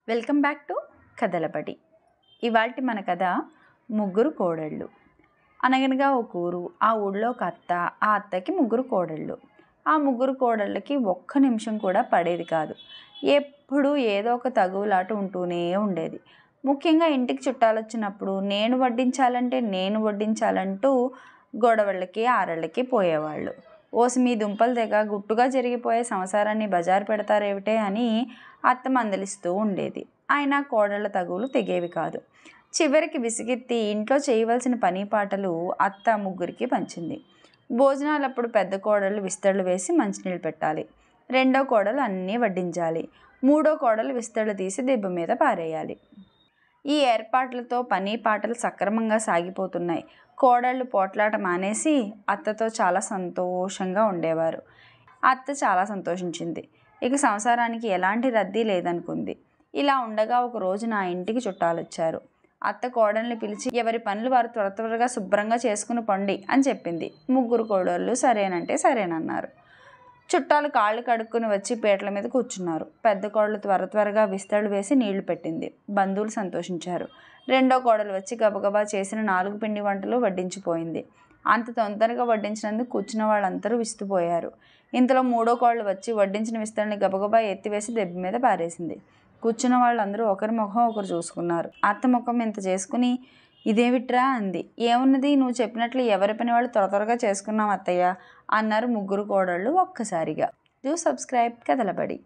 Welcome back to కథలబడి. ఇవాల్టి మన కథ ముగ్గురు కోడళ్ళు. అనగనగా ఒక ఊరు. ఆ ఊళ్ళో ఒక అత్త, ఆ అత్తకి ముగ్గురు కోడళ్ళు. ఆ ముగ్గురు కోడళ్ళకి ఒక్క నిమిషం కూడా పడేది కాదు. ఎప్పుడూ ఏదో ఒక తగువులాట ఉంటూనే ఉండేది. ముఖ్యంగా ఇంటికి చుట్టాలు వచ్చినప్పుడు నేను వడ్డించాలంటూ గొడవళ్ళకి ఆరళ్ళకి పోయేవాళ్ళు. ఓసి మీ దుంపలు తెగ గుట్టుగా జరిగిపోయే సంసారాన్ని బజారు పెడతారేమిటే అని అత్త మందలిస్తూ ఉండేది. అయినా కోడళ్ళ తగువులు తెగేవి కాదు. చివరికి విసిగెత్తి ఇంట్లో చేయవలసిన పని పాటలు అత్త ముగ్గురికి పంచింది. భోజనాలప్పుడు పెద్ద కోడళ్ళు విస్తళ్ళు వేసి మంచినీళ్ళు పెట్టాలి. రెండో కోడలు అన్నీ వడ్డించాలి. మూడో కోడలు విస్తళ్ళు తీసి దెబ్బ మీద పారేయాలి. ఈ ఏర్పాట్లతో పని పాటలు సక్రమంగా సాగిపోతున్నాయి. కోడళ్ళు పోట్లాట మానేసి అత్తతో చాలా సంతోషంగా ఉండేవారు. అత్త చాలా సంతోషించింది. ఇక సంసారానికి ఎలాంటి రద్దీ లేదనుకుంది. ఇలా ఉండగా ఒక రోజు నా ఇంటికి చుట్టాలు వచ్చారు. అత్త కోడల్ని పిలిచి ఎవరి పనులు వారు త్వరగా శుభ్రంగా చేసుకుని పండి అని చెప్పింది. ముగ్గురు కోడళ్ళు సరేనంటే సరేనన్నారు. చుట్టాలు కాళ్ళు కడుక్కుని వచ్చి పీటల మీద కూర్చున్నారు. పెద్ద కోడలు త్వరగా విస్తళ్ళు వేసి నీళ్లు పెట్టింది. బంధువులు సంతోషించారు. రెండో కోడలు వచ్చి గబగబా చేసిన 4 పిండి వంటలు వడ్డించిపోయింది. అంత తొందరగా వడ్డించినందుకు కూర్చున్న వాళ్ళందరూ విస్తుపోయారు. ఇంతలో మూడో కోడలు వచ్చి వడ్డించిన విస్తళ్ళని గబగబా ఎత్తివేసి దెబ్బ మీద పారేసింది. కూర్చున్న వాళ్ళందరూ ఒకరి ముఖం ఒకరు చూసుకున్నారు. అత్త ముఖం ఇంత చేసుకుని ఇదేమిట్రా అంది. ఏమున్నది, నువ్వు చెప్పినట్లు ఎవరి పని వాళ్ళు త్వరగా చేసుకున్నాం అత్తయ్య అన్నారు ముగ్గురు కోడళ్ళు ఒక్కసారిగా. Do subscribe కథలబడి.